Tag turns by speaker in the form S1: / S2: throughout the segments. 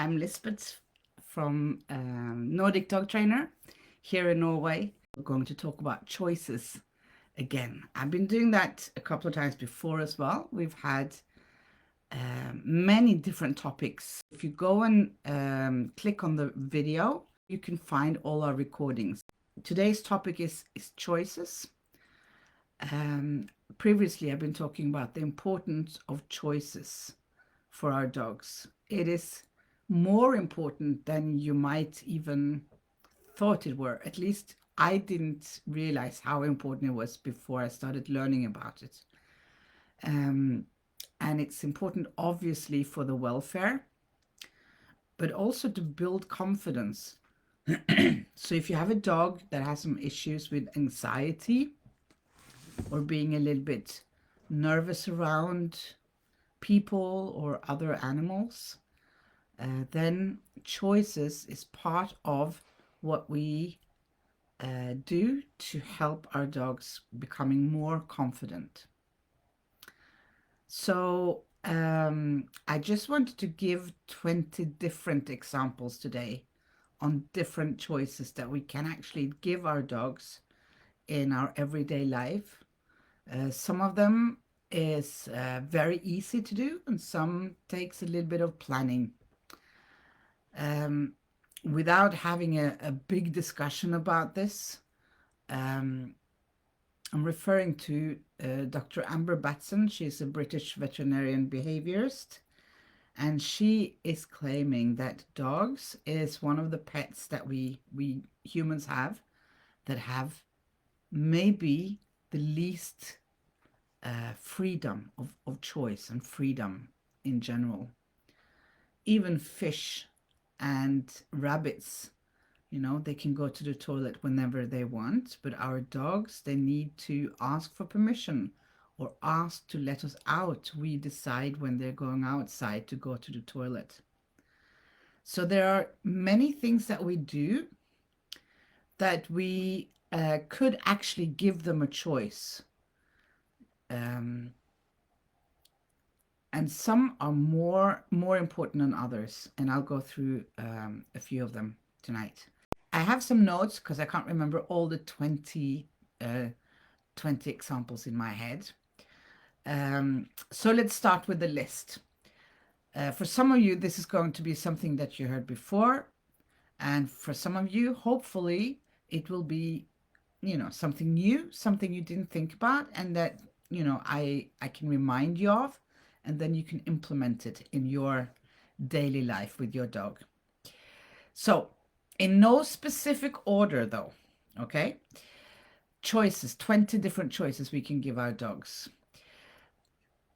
S1: I'm Lisbeth from Nordic Dog Trainer here in Norway. We're going to talk about choices again. I've been doing that a couple of times before as well. We've had many different topics. If you go and click on the video, you can find all our recordings. Today's topic is choices. Previously, I've been talking about the importance of choices for our dogs. It is more important than you might even thought it were. At least I didn't realize how important it was before I started learning about it. And it's important, obviously, for the welfare, but also to build confidence. So if you have a dog that has some issues with anxiety or being a little bit nervous around people or other animals, then choices is part of what we do to help our dogs becoming more confident. So I just wanted to give 20 different examples today on different choices that we can actually give our dogs in our everyday life. Some of them is very easy to do, and some takes a little bit of planning. Without having a big discussion about this, I'm referring to Dr. Amber Batson. She's a British veterinarian behaviourist, and she is claiming that dogs is one of the pets that we humans have that have maybe the least freedom of choice and freedom in general. Even fish and rabbits, you know, they can go to the toilet whenever they want, but our dogs, they need to ask for permission or ask to let us out. We decide when they're going outside to go to the toilet. So there are many things that we do that we could actually give them a choice. And some are more important than others, and I'll go through a few of them tonight. I have some notes because I can't remember all the 20 examples in my head. So let's start with the list. For some of you, this is going to be something that you heard before, and for some of you, hopefully, it will be, you know, something new, something you didn't think about, and that, you know, I can remind you of, and then you can implement it in your daily life with your dog. So, in no specific order though, okay? Choices, 20 different choices we can give our dogs.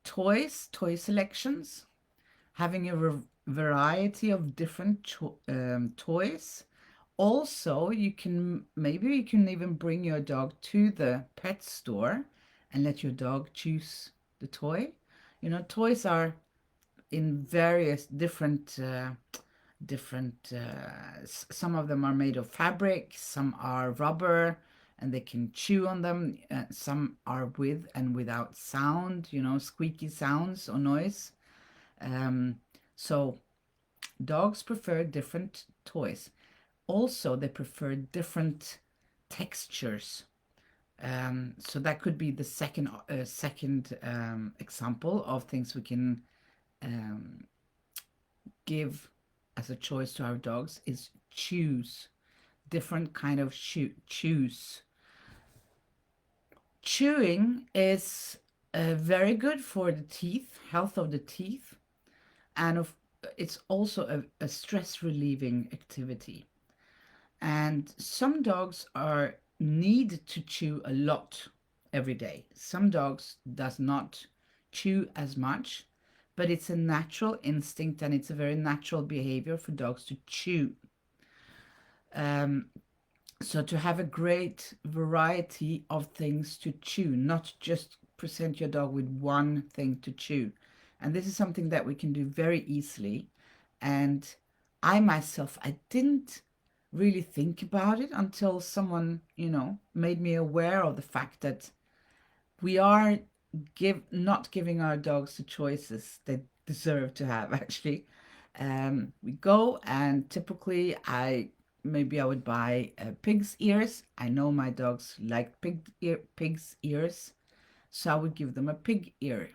S1: Toy selections, having a variety of different toys. Also, maybe you can even bring your dog to the pet store and let your dog choose the toy. You know, toys are in various different, some of them are made of fabric, some are rubber, and they can chew on them. Some are with and without sound, you know, squeaky sounds or noise. So dogs prefer different toys. Also, they prefer different textures. So that could be the second example of things we can give as a choice to our dogs is choose different kind of chews. Chewing is very good for the teeth, health of the teeth, and it's also a stress relieving activity. And some dogs need to chew a lot every day. Some dogs does not chew as much, but it's a natural instinct and it's a very natural behavior for dogs to chew. So to have a great variety of things to chew, not just present your dog with one thing to chew. And this is something that we can do very easily. And I myself, I didn't really think about it until someone, you know, made me aware of the fact that we are not giving our dogs the choices they deserve to have, actually. We go, and typically maybe I would buy pig's ears. I know my dogs like pig's ears, so I would give them a pig ear.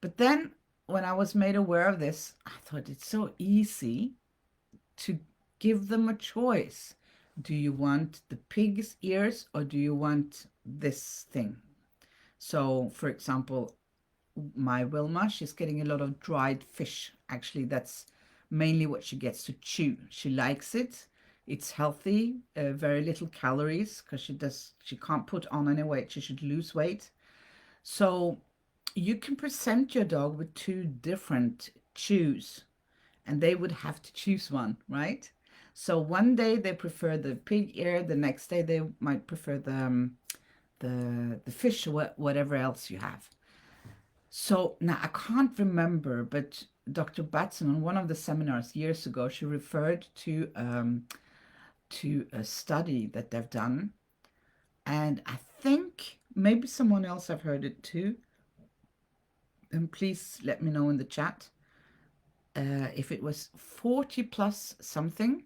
S1: But then when I was made aware of this, I thought it's so easy to give them a choice. Do you want the pig's ears or do you want this thing? So, for example, my Wilma, she's getting a lot of dried fish. Actually, that's mainly what she gets to chew. She likes it. It's healthy, very little calories because she can't put on any weight. She should lose weight. So you can present your dog with two different chews, and they would have to choose one, right? So one day they prefer the pig ear, the next day they might prefer the fish or whatever else you have. So now I can't remember, but Dr. Batson on one of the seminars years ago, she referred to a study that they've done, and I think maybe someone else have heard it too. And please let me know in the chat if it was 40 plus something,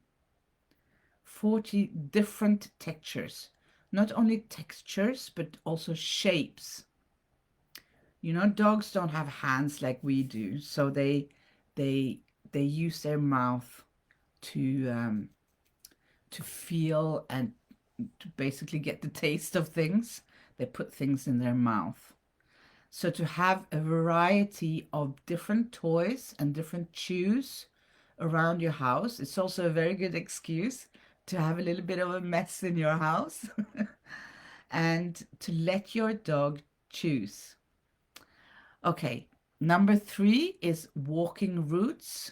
S1: 40 different textures, not only textures but also shapes. You know, dogs don't have hands like we do, so they they use their mouth to to feel and to basically get the taste of things. They put things in their mouth. So to have a variety of different toys and different chews around your house, it's also a very good excuse to have a little bit of a mess in your house and to let your dog choose. Okay, number 3 is walking routes.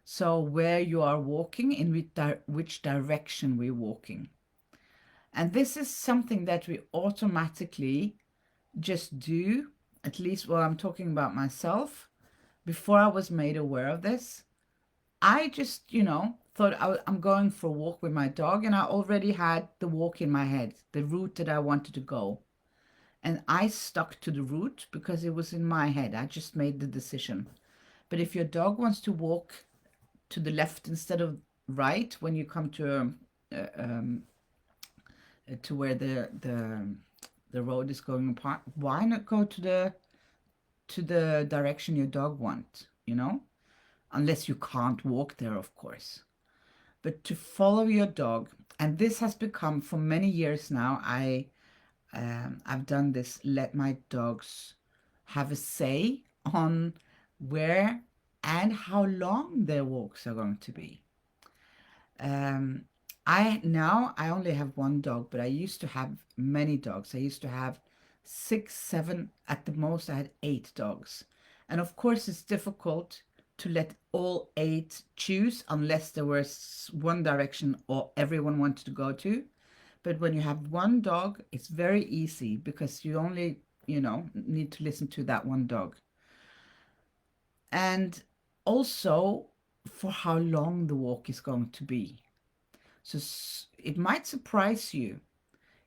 S1: So where you are walking, in which direction we're walking. And this is something that we automatically just do, at least while I'm talking about myself. Before I was made aware of this, I just, thought I'm going for a walk with my dog, and I already had the walk in my head, the route that I wanted to go. And I stuck to the route because it was in my head. I just made the decision. But if your dog wants to walk to the left instead of right when you come to where the road is going apart, why not go to the direction your dog wants, unless you can't walk there, of course. But to follow your dog, and this has become for many years now, I've done this, let my dogs have a say on where and how long their walks are going to be. Um, I only have one dog, but I used to have many dogs. I used to have 6, 7, at the most I had 8 dogs. And of course it's difficult to let all 8 choose unless there was one direction or everyone wanted to go to. But when you have one dog, it's very easy because you only, need to listen to that one dog. And also for how long the walk is going to be. So it might surprise you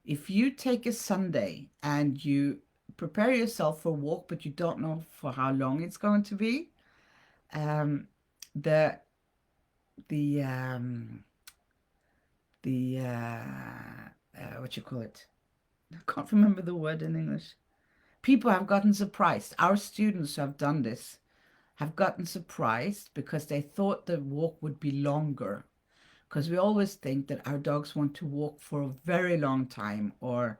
S1: if you take a Sunday and you prepare yourself for a walk, but you don't know for how long it's going to be. Um, the the um, the what you call it? I can't remember the word in English. People have gotten surprised. Our students who have done this have gotten surprised because they thought the walk would be longer. Because we always think that our dogs want to walk for a very long time or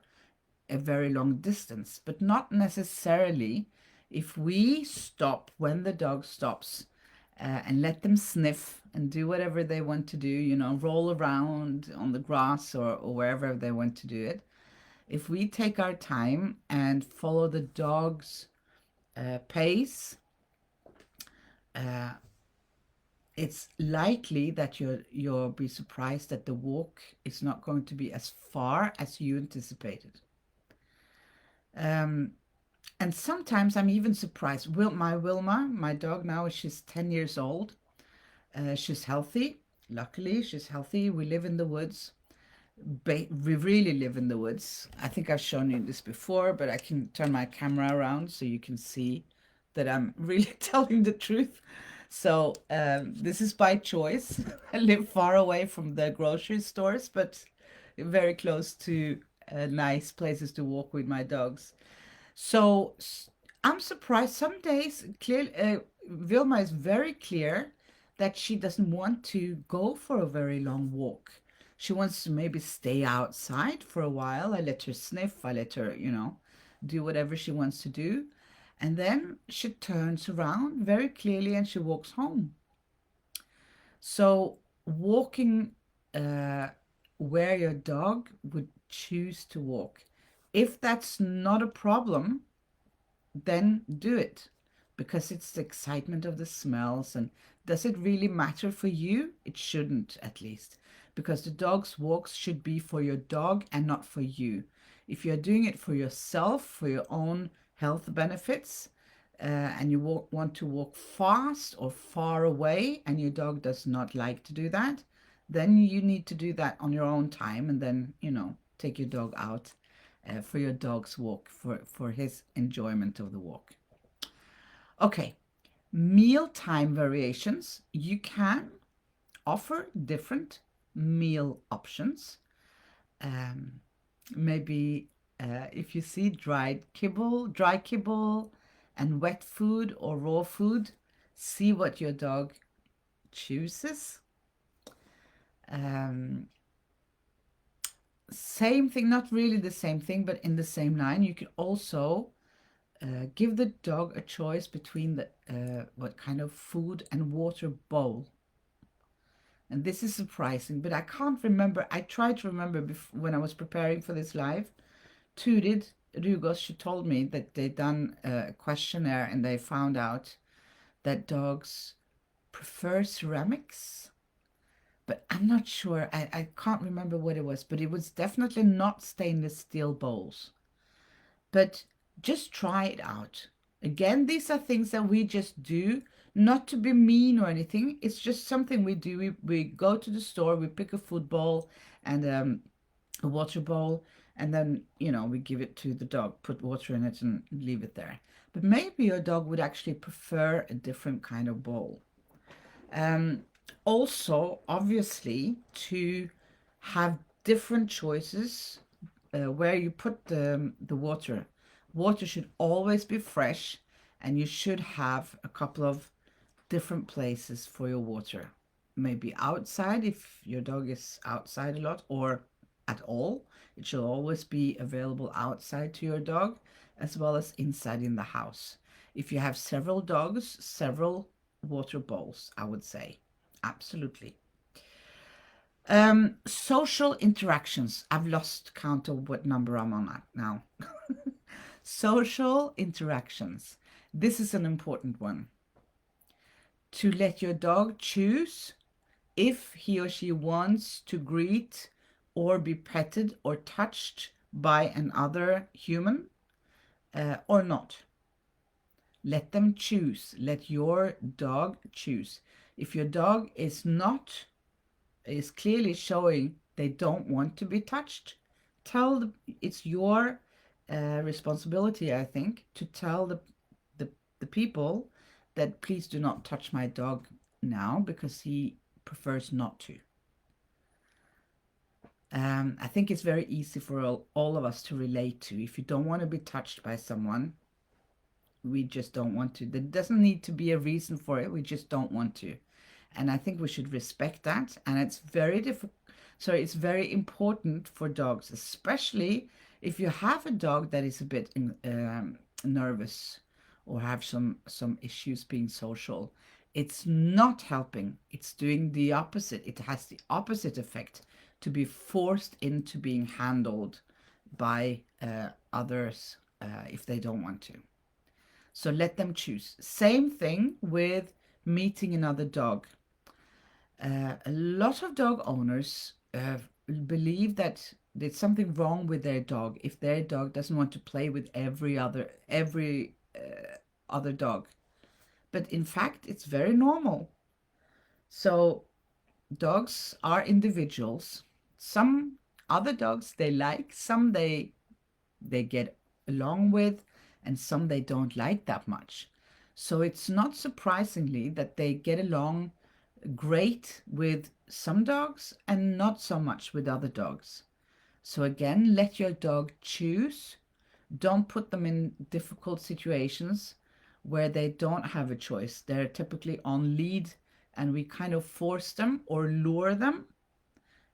S1: a very long distance, but not necessarily. If we stop when the dog stops and let them sniff and do whatever they want to do, roll around on the grass or wherever they want to do it. If we take our time and follow the dog's pace, it's likely that you'll be surprised that the walk is not going to be as far as you anticipated. And sometimes I'm even surprised. My Wilma, my dog now, she's 10 years old. She's healthy. Luckily, she's healthy. We live in the woods. We really live in the woods. I think I've shown you this before, but I can turn my camera around so you can see that I'm really telling the truth. So this is by choice. I live far away from the grocery stores, but very close to nice places to walk with my dogs. So I'm surprised. Some days, clearly, Vilma is very clear that she doesn't want to go for a very long walk. She wants to maybe stay outside for a while. I let her sniff. I let her, do whatever she wants to do. And then she turns around very clearly and she walks home. So walking uh, where your dog would choose to walk. If that's not a problem, then do it because it's the excitement of the smells. And does it really matter for you? It shouldn't, at least, because the dog's walks should be for your dog and not for you. If you're doing it for yourself, for your own health benefits, and you want to walk fast or far away, and your dog does not like to do that, then you need to do that on your own time, and then, take your dog out for your dog's walk, for his enjoyment of the walk. Okay, mealtime variations. You can offer different meal options. Um, Maybe if you see dry kibble, and wet food or raw food, see what your dog chooses. Um, Same thing, not really the same thing, but in the same line, you can also give the dog a choice between the what kind of food and water bowl. And this is surprising, but I can't remember. I tried to remember when I was preparing for this live. Turid Rugaas, she told me that they done a questionnaire and they found out that dogs prefer ceramics. But I'm not sure. I can't remember what it was, but it was definitely not stainless steel bowls. But just try it out. Again, these are things that we just do, not to be mean or anything. It's just something we do. We go to the store, we pick a food bowl and a water bowl, and then, we give it to the dog, put water in it and leave it there. But maybe your dog would actually prefer a different kind of bowl. Um, Also, obviously, to have different choices where you put the water. Water should always be fresh, and you should have a couple of different places for your water. Maybe outside if your dog is outside a lot or at all. It should always be available outside to your dog as well as inside in the house. If you have several dogs, several water bowls, I would say. Absolutely. Social interactions. I've lost count of what number I'm on at now. Social interactions. This is an important one. To let your dog choose if he or she wants to greet or be petted or touched by another human or not. Let them choose. Let your dog choose. If your dog is clearly showing they don't want to be touched, it's your responsibility, I think, to tell the people that please do not touch my dog now because he prefers not to. I think it's very easy for all of us to relate to. If you don't want to be touched by someone, we just don't want to. There doesn't need to be a reason for it. We just don't want to. And I think we should respect that. And it's very difficult. So it's very important for dogs, especially if you have a dog that is a bit nervous or have some issues being social. It's not helping. It's doing the opposite. It has the opposite effect to be forced into being handled by others if they don't want to. So let them choose. Same thing with meeting another dog. A lot of dog owners believe that there's something wrong with their dog if their dog doesn't want to play with every other dog. But in fact, it's very normal. So dogs are individuals. Some other dogs they like, some they get along with, and some they don't like that much. So it's not surprisingly that they get along great with some dogs and not so much with other dogs. So again, let your dog choose. Don't put them in difficult situations where they don't have a choice. They're typically on lead and we kind of force them or lure them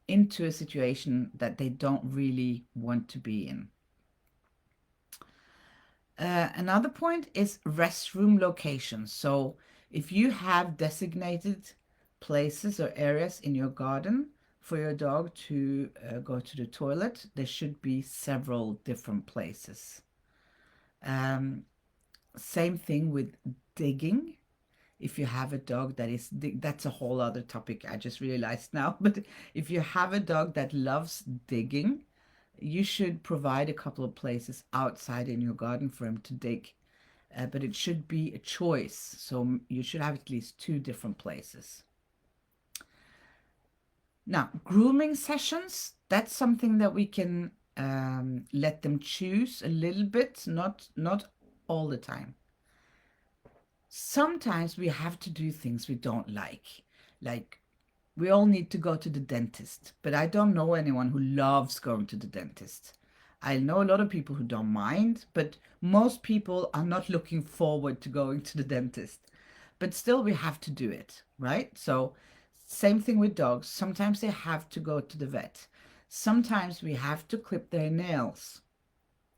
S1: into a situation that they don't really want to be in. Another point is restroom locations. So if you have designated places or areas in your garden for your dog to go to the toilet, there should be several different places. Same thing with digging. If you have a dog that is, that's a whole other topic I just realized now, but if you have a dog that loves digging, you should provide a couple of places outside in your garden for him to dig. But it should be a choice. So you should have at least two different places. Now, grooming sessions, that's something that we can let them choose a little bit, not all the time. Sometimes we have to do things we don't like we all need to go to the dentist, but I don't know anyone who loves going to the dentist. I know a lot of people who don't mind, but most people are not looking forward to going to the dentist. But still, we have to do it, right? So, same thing with dogs. Sometimes they have to go to the vet. Sometimes we have to clip their nails.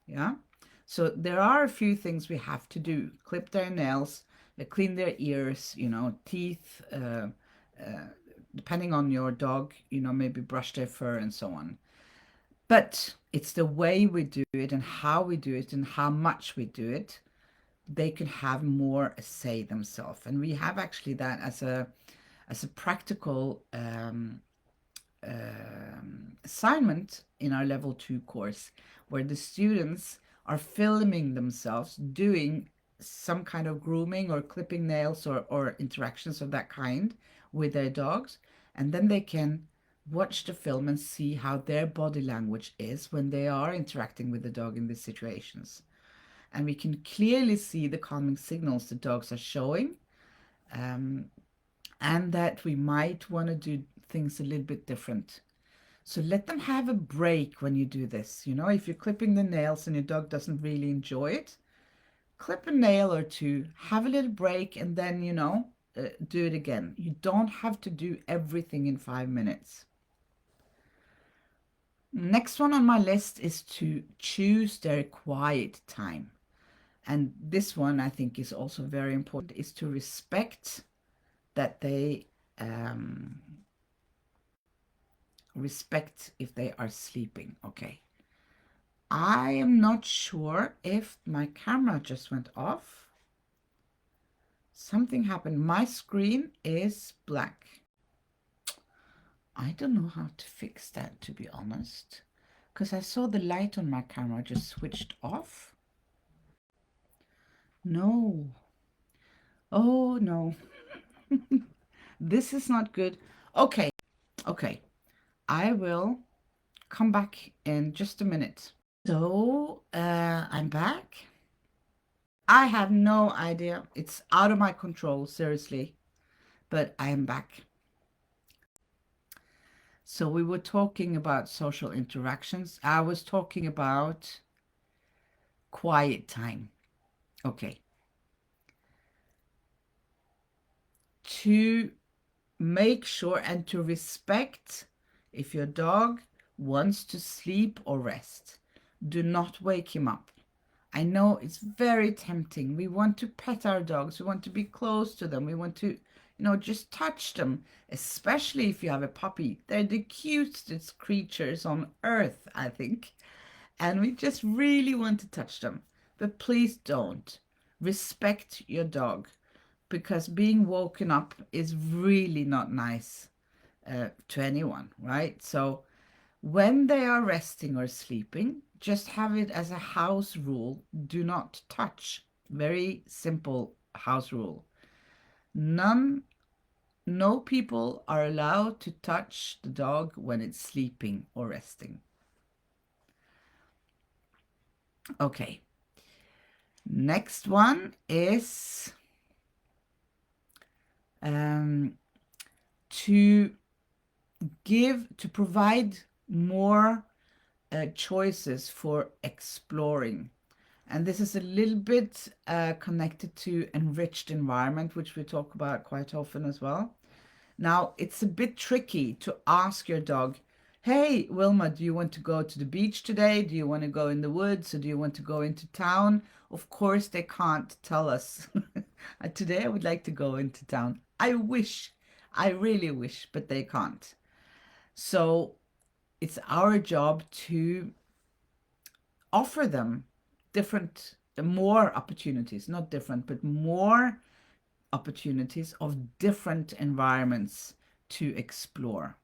S1: Yeah. So, there are a few things we have to do: clip their nails, clean their ears, teeth. Depending on your dog, maybe brush their fur and so on. But it's the way we do it and how we do it and how much we do it. They can have more say themselves. And we have actually that as a practical assignment in our level 2 course, where the students are filming themselves doing some kind of grooming or clipping nails or interactions of that kind with their dogs. And then they can watch the film and see how their body language is when they are interacting with the dog in these situations. And we can clearly see the calming signals the dogs are showing, and that we might want to do things a little bit different. So let them have a break when you do this. If you're clipping the nails and your dog doesn't really enjoy it, clip a nail or two, have a little break, and then, do it again. You don't have to do everything in 5 minutes. Next one on my list is to choose their quiet time. And this one I think is also very important, is to respect that they respect if they are sleeping. Okay. I am not sure if my camera just went off. Something happened. My screen is black. I don't know how to fix that, to be honest, because I saw the light on my camera just switched off. No. Oh, no. This is not good. Okay. Okay. I will come back in just a minute. So, I'm back. I have no idea. It's out of my control, seriously. But I am back. So we were talking about social interactions. I was talking about quiet time. Okay. To make sure and to respect if your dog wants to sleep or rest, do not wake him up. I know it's very tempting. We want to pet our dogs. We want to be close to them. We want to, just touch them, especially if you have a puppy. They're the cutest creatures on earth, I think. And we just really want to touch them. But please don't. Respect your dog, because being woken up is really not nice to anyone, right? So when they are resting or sleeping, just have it as a house rule. Do not touch. Very simple house rule. No people are allowed to touch the dog when it's sleeping or resting. Okay. Next one is to to provide more choices for exploring. And this is a little bit connected to enriched environment, which we talk about quite often as well. Now, it's a bit tricky to ask your dog, hey, Wilma, do you want to go to the beach today? Do you want to go in the woods or do you want to go into town? Of course, they can't tell us. Today, I would like to go into town. I wish, I really wish, but they can't. So it's our job to offer them different, more opportunities, not different, but more opportunities of different environments to explore.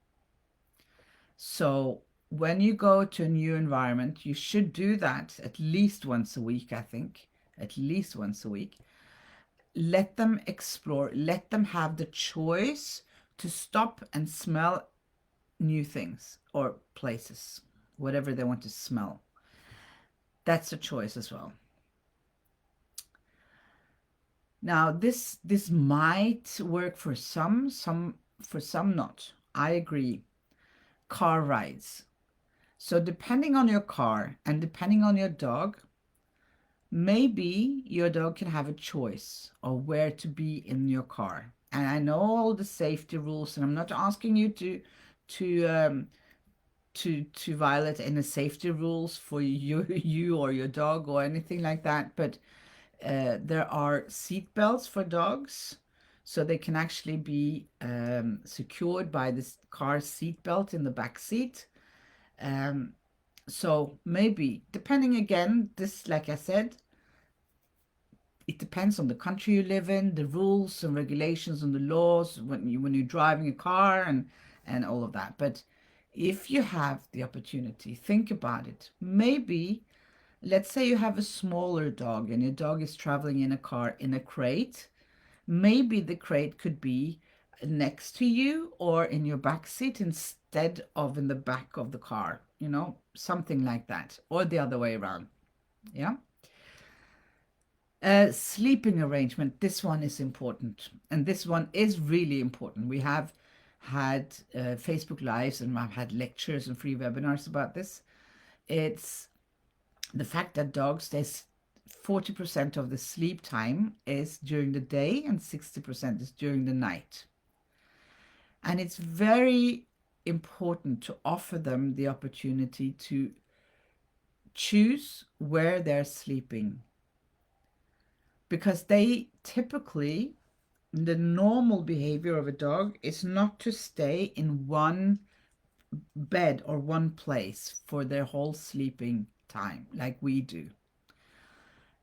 S1: So when you go to a new environment, you should do that at least once a week, I think, at least once a week. Let them explore, let them have the choice to stop and smell new things or places, whatever they want to smell. That's a choice as well. Now, this might work for some for some not. I agree. Car rides. So depending on your car and depending on your dog, maybe your dog can have a choice of where to be in your car. And I know all the safety rules, and I'm not asking you to violate any safety rules for you or your dog or anything like that. But there are seat belts for dogs, so they can actually be secured by this car seat belt in the back seat. So maybe, depending again, this, like I said, it depends on the country you live in, the rules and regulations and the laws when you're driving a car and all of that. But if you have the opportunity, think about it. Maybe, let's say you have a smaller dog and your dog is traveling in a car in a crate. Maybe the crate could be next to you or in your back seat instead of in the back of the car, something like that, or the other way around. Yeah. Sleeping arrangement. This one is important, and this one is really important. We have had Facebook Lives and I've had lectures and free webinars about this. It's the fact that dogs, there's 40% of the sleep time is during the day and 60% is during the night. And it's very important to offer them the opportunity to choose where they're sleeping. Because they typically, the normal behavior of a dog is not to stay in one bed or one place for their whole sleeping time like we do.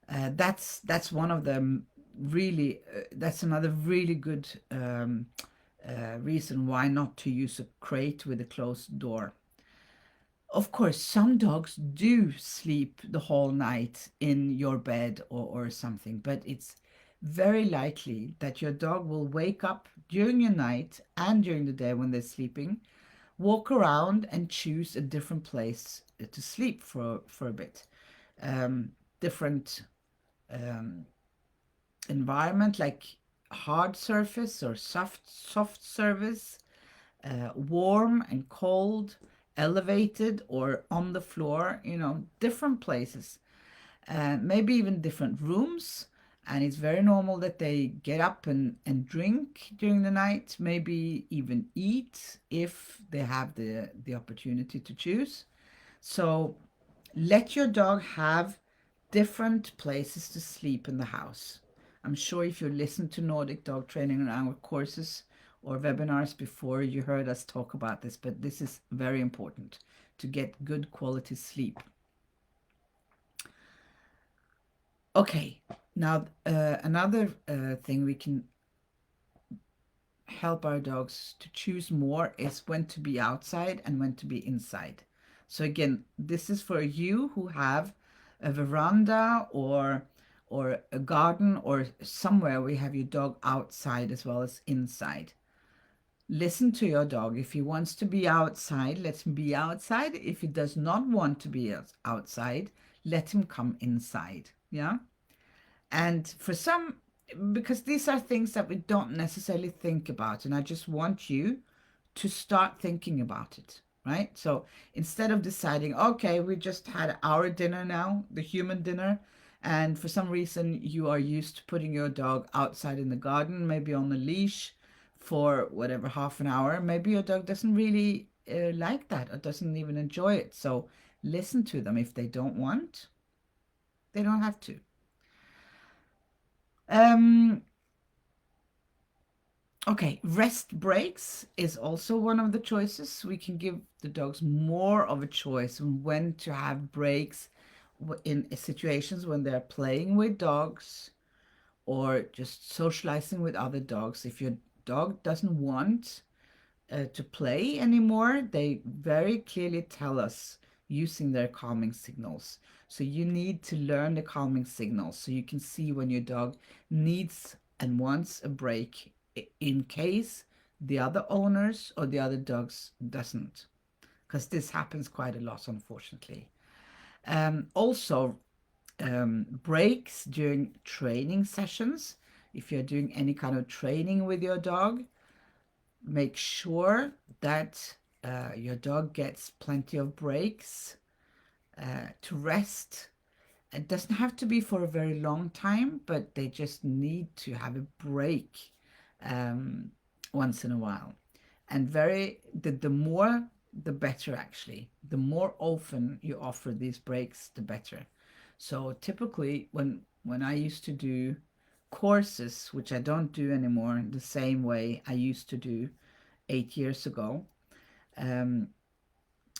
S1: That's one of them really, that's another really good reason why not to use a crate with a closed door. Of course, some dogs do sleep the whole night in your bed or something, but it's very likely that your dog will wake up during your night and during the day when they're sleeping, walk around and choose a different place to sleep for a bit. Different environment, like hard surface or soft surface, warm and cold, elevated or on the floor, different places, maybe even different rooms. And it's very normal that they get up and drink during the night, maybe even eat if they have the opportunity to choose. So let your dog have different places to sleep in the house. I'm sure if you listen to Nordic dog training and our courses or webinars before, you heard us talk about this, but this is very important to get good quality sleep. Okay, now another thing we can help our dogs to choose more is when to be outside and when to be inside. So again, this is for you who have a veranda or a garden or somewhere where you have your dog outside as well as inside. Listen to your dog. If he wants to be outside, let him be outside. If he does not want to be outside, let him come inside. Yeah. And for some because these are things that we don't necessarily think about, and I just want you to start thinking about it, right? So instead of deciding, okay, we just had our dinner now, the human dinner, and for some reason you are used to putting your dog outside in the garden, maybe on a leash for whatever, half an hour, maybe your dog doesn't really like that or doesn't even enjoy it. So listen to them. If they don't want, they don't have to. Um, Okay, rest breaks is also one of the choices. We can give the dogs more of a choice on when to have breaks in situations when they're playing with dogs or just socializing with other dogs. If your dog doesn't want to play anymore, they very clearly tell us using their calming signals. So you need to learn the calming signals so you can see when your dog needs and wants a break in case the other owners or the other dogs doesn't, because this happens quite a lot, unfortunately. Also, breaks during training sessions. If you're doing any kind of training with your dog, make sure that your dog gets plenty of breaks to rest. It doesn't have to be for a very long time, but they just need to have a break um, once in a while. And the more, the better actually. The more often you offer these breaks, the better. So typically, when I used to do courses, which I don't do anymore, the same way I used to do 8 years ago. Um,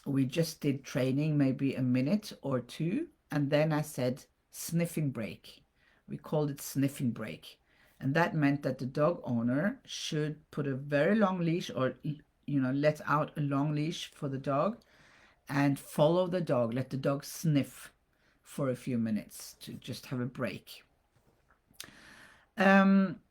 S1: we just did training, maybe a minute or two, and then I said sniffing break. We called it sniffing break. And that meant that the dog owner should put a very long leash or, let out a long leash for the dog and follow the dog, let the dog sniff for a few minutes to just have a break. Um,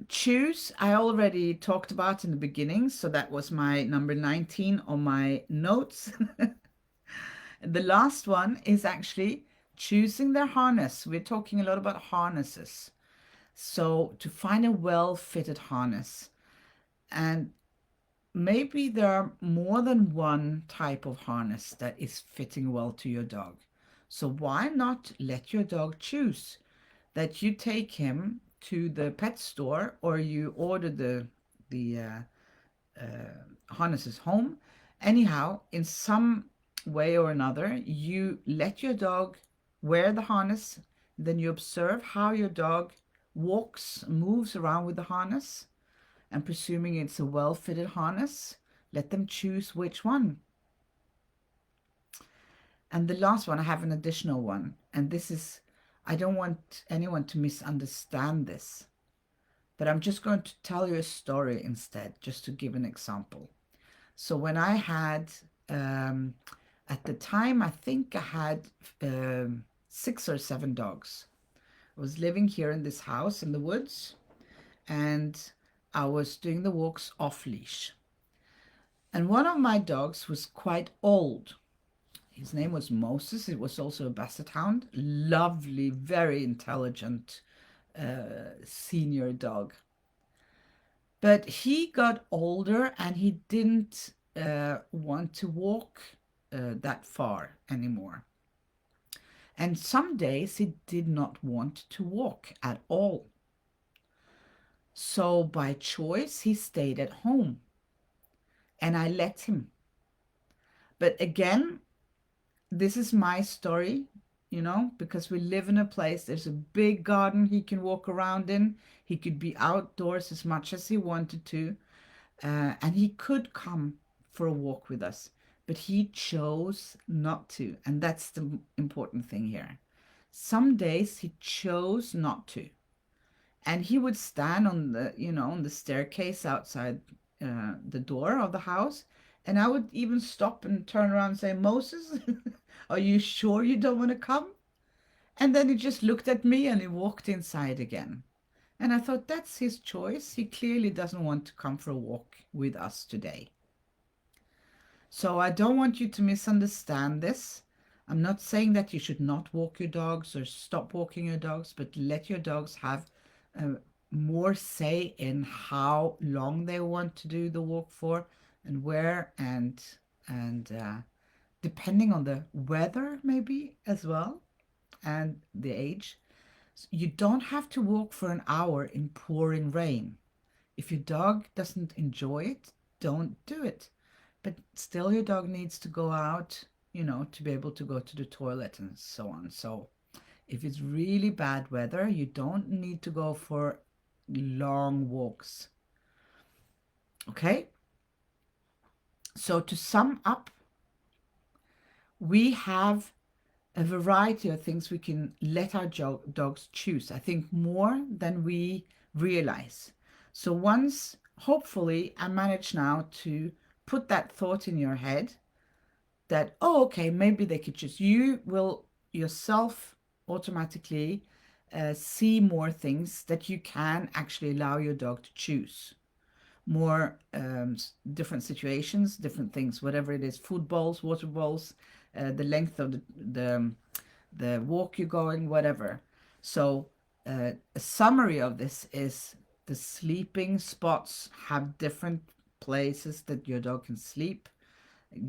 S1: Choose, I already talked about in the beginning, so that was my number 19 on my notes. The last one is actually choosing their harness. We're talking a lot about harnesses. So to find a well-fitted harness, and maybe there are more than one type of harness that is fitting well to your dog. So why not let your dog choose? That you take him to the pet store or you order the harnesses home. Anyhow, in some way or another, you let your dog wear the harness, then you observe how your dog walks, moves around with the harness, and presuming it's a well-fitted harness, let them choose which one. And the last one, I have an additional one, and this is, I don't want anyone to misunderstand this, but I'm just going to tell you a story instead, just to give an example. So when I had, at the time, I think I had 6 or 7 dogs. I was living here in this house in the woods, and I was doing the walks off leash. And one of my dogs was quite old. His name was Moses. It was also a basset hound. Lovely, very intelligent senior dog. But he got older and he didn't want to walk that far anymore. And some days he did not want to walk at all. So by choice, he stayed at home and I let him. But again, this is my story, because we live in a place, there's a big garden he can walk around in. He could be outdoors as much as he wanted to. And he could come for a walk with us, but he chose not to. And that's the important thing here. Some days he chose not to. And he would stand on the staircase outside the door of the house. And I would even stop and turn around and say, Moses, are you sure you don't want to come? And then he just looked at me and he walked inside again. And I thought, that's his choice. He clearly doesn't want to come for a walk with us today. So I don't want you to misunderstand this. I'm not saying that you should not walk your dogs or stop walking your dogs, but let your dogs have uh, more say in how long they want to do the walk for and where, and depending on the weather maybe as well and the age. You don't have to walk for an hour in pouring rain. If your dog doesn't enjoy it, don't do it. But still, your dog needs to go out, to be able to go to the toilet and so on. So, if it's really bad weather, you don't need to go for long walks. Okay? So, to sum up, we have a variety of things we can let our dogs choose. I think more than we realize. So once, hopefully, I manage now to put that thought in your head that, oh, okay, maybe they could choose. You will yourself automatically see more things that you can actually allow your dog to choose. More different situations, different things, whatever it is, food bowls, water bowls, the length of the walk you're going, whatever. So a summary of this is the sleeping spots have different places that your dog can sleep.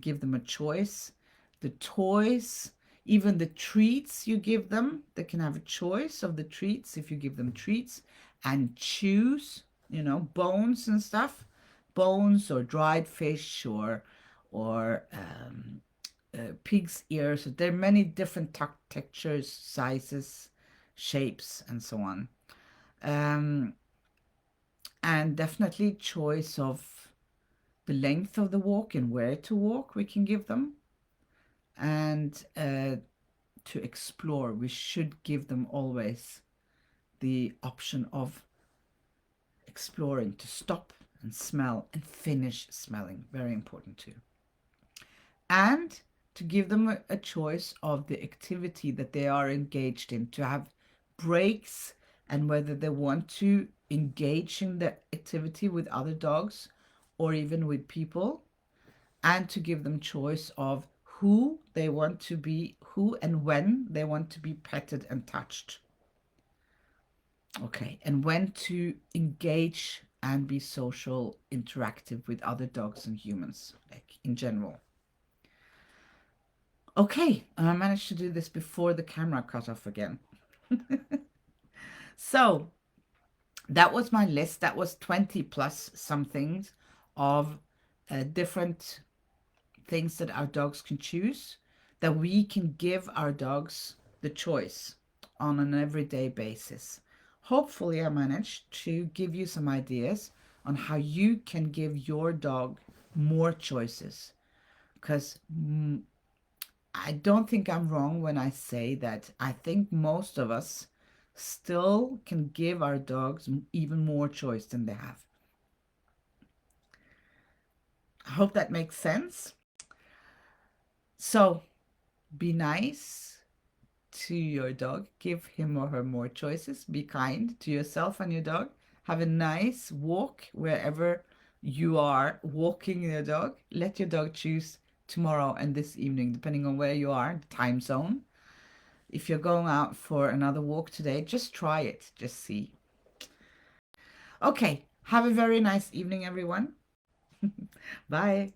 S1: Give them a choice. The toys, even the treats you give them, they can have a choice of the treats if you give them treats and choose, bones and stuff, bones or dried fish or pig's ears. So there are many different textures, sizes, shapes, and so on. Um, and definitely choice of the length of the walk and where to walk we can give them. And to explore, we should give them always the option of exploring, to stop and smell and finish smelling. Very important too. And to give them a choice of the activity that they are engaged in, to have breaks and whether they want to engage in the activity with other dogs or even with people, and to give them choice of who they want to be, who and when they want to be petted and touched. Okay, and when to engage and be social, interactive with other dogs and humans, like in general. Okay, I managed to do this before the camera cut off again. So that was my list. That was 20 plus some things of different things that our dogs can choose, that we can give our dogs the choice on an everyday basis. Hopefully, I managed to give you some ideas on how you can give your dog more choices. Because I don't think I'm wrong when I say that I think most of us still can give our dogs even more choice than they have. I hope that makes sense. So be nice to your dog. Give him or her more choices. Be kind to yourself and your dog. Have a nice walk wherever you are walking your dog. Let your dog choose tomorrow and this evening, depending on where you are, the time zone. If you're going out for another walk today, just try it. Just see. Okay. Have a very nice evening, everyone. Bye.